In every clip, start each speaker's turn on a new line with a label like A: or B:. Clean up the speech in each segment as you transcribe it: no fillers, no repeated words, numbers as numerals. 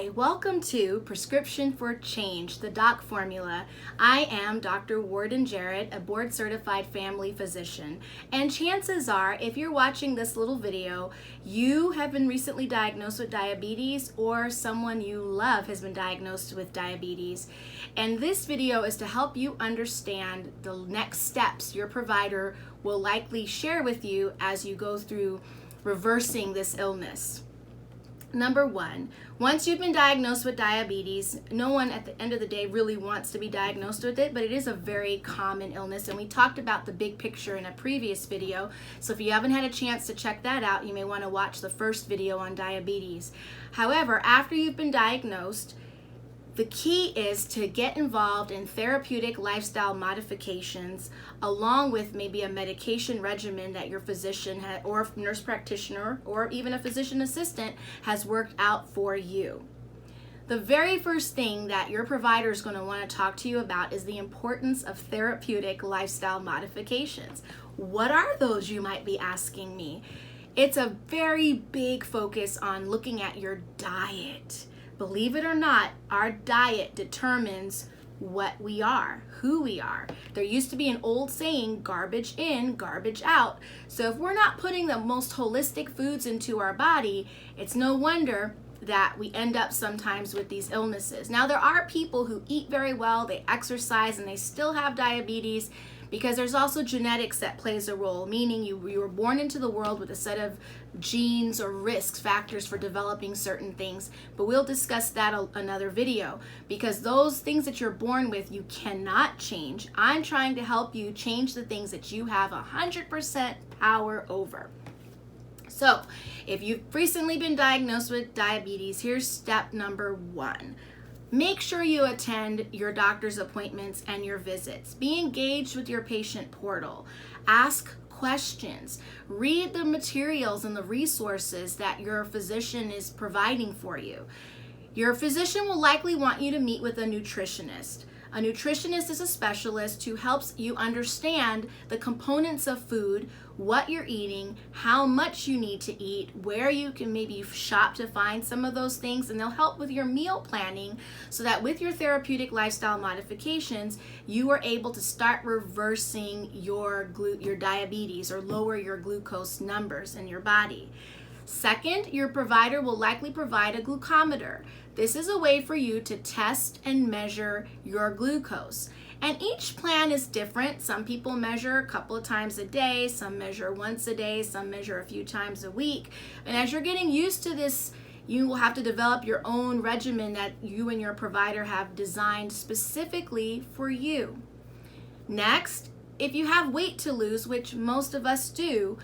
A: Hi, welcome to Prescription for Change, the doc formula. I am Dr. Warden-Jarrett, a board-certified family physician. And chances are, if you're watching this little video, you have been recently diagnosed with diabetes or someone you love has been diagnosed with diabetes. And this video is to help you understand the next steps your provider will likely share with you as you go through reversing this illness. Number one, once you've been diagnosed with diabetes, no one at the end of the day really wants to be diagnosed with it, but it is a very common illness, and we talked about the big picture in a previous video, so if you haven't had a chance to check that out, you may want to watch the first video on diabetes. However, after you've been diagnosed, the key is to get involved in therapeutic lifestyle modifications along with maybe a medication regimen that your physician or nurse practitioner or even a physician assistant has worked out for you. The very first thing that your provider is going to want to talk to you about is the importance of therapeutic lifestyle modifications. What are those, you might be asking me? It's a very big focus on looking at your diet. Believe it or not, our diet determines what we are, who we are. There used to be an old saying, garbage in, garbage out. So if we're not putting the most holistic foods into our body, it's no wonder that we end up sometimes with these illnesses. Now, there are people who eat very well, they exercise, and they still have diabetes because there's also genetics that plays a role, meaning you were born into the world with a set of genes or risk factors for developing certain things, but we'll discuss that another video because those things that you're born with, you cannot change. I'm trying to help you change the things that you have 100% power over. So, if you've recently been diagnosed with diabetes, here's step number one. Make sure you attend your doctor's appointments and your visits. Be engaged with your patient portal. Ask questions. Read the materials and the resources that your physician is providing for you. Your physician will likely want you to meet with a nutritionist. A nutritionist is a specialist who helps you understand the components of food, what you're eating, how much you need to eat, where you can maybe shop to find some of those things, and they'll help with your meal planning so that with your therapeutic lifestyle modifications, you are able to start reversing your diabetes or lower your glucose numbers in your body. Second, your provider will likely provide a glucometer. This is a way for you to test and measure your glucose. And each plan is different. Some people measure a couple of times a day, some measure once a day, some measure a few times a week. And as you're getting used to this, you will have to develop your own regimen that you and your provider have designed specifically for you. Next, if you have weight to lose, which most of us do,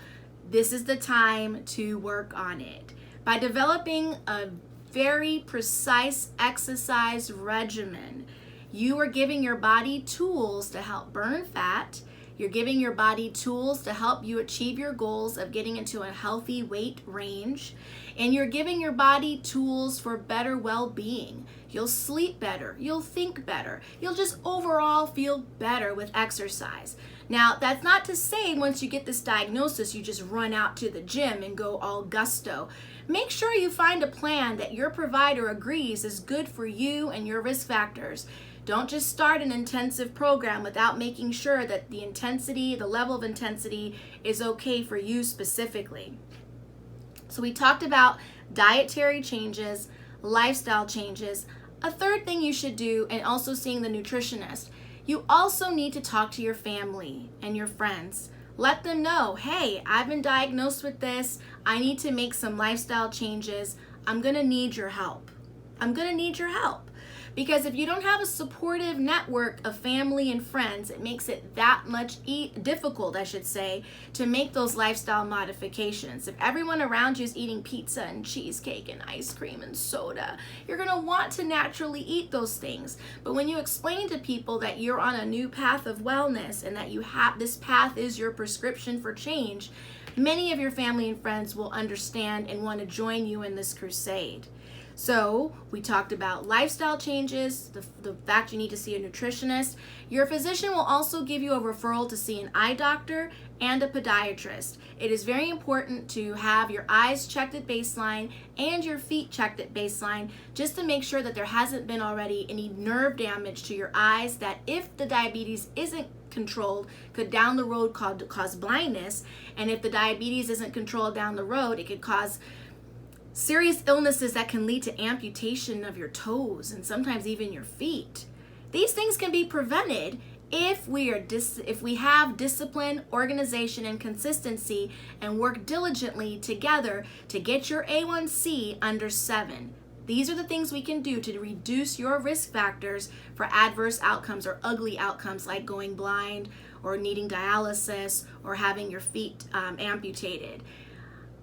A: this is the time to work on it. By developing a very precise exercise regimen, you are giving your body tools to help burn fat. You're giving your body tools to help you achieve your goals of getting into a healthy weight range. And you're giving your body tools for better well-being. You'll sleep better. You'll think better. You'll just overall feel better with exercise. Now, that's not to say once you get this diagnosis, you just run out to the gym and go all gusto. Make sure you find a plan that your provider agrees is good for you and your risk factors. Don't just start an intensive program without making sure that the intensity, the level of intensity is okay for you specifically. So we talked about dietary changes, lifestyle changes. A third thing you should do, and also seeing the nutritionist, you also need to talk to your family and your friends. Let them know, hey, I've been diagnosed with this. I need to make some lifestyle changes. I'm gonna need your help. I'm gonna need your help. Because if you don't have a supportive network of family and friends, it makes it that much difficult, I should say, to make those lifestyle modifications. If everyone around you is eating pizza and cheesecake and ice cream and soda, you're going to want to naturally eat those things. But when you explain to people that you're on a new path of wellness and that you have this path is your prescription for change, many of your family and friends will understand and want to join you in this crusade. So we talked about lifestyle changes, the fact you need to see a nutritionist. Your physician will also give you a referral to see an eye doctor and a podiatrist. It is very important to have your eyes checked at baseline and your feet checked at baseline, just to make sure that there hasn't been already any nerve damage to your eyes that, if the diabetes isn't controlled, could down the road cause blindness. And if the diabetes isn't controlled down the road, it could cause serious illnesses that can lead to amputation of your toes and sometimes even your feet. These things can be prevented if we have discipline, organization, and consistency, and work diligently together to get your A1C under 7. These are the things we can do to reduce your risk factors for adverse outcomes or ugly outcomes, like going blind or needing dialysis or having your feet amputated.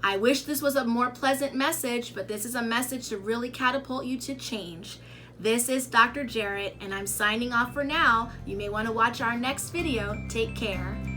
A: I wish this was a more pleasant message, but this is a message to really catapult you to change. This is Dr. Jarrett, and I'm signing off for now. You may want to watch our next video. Take care.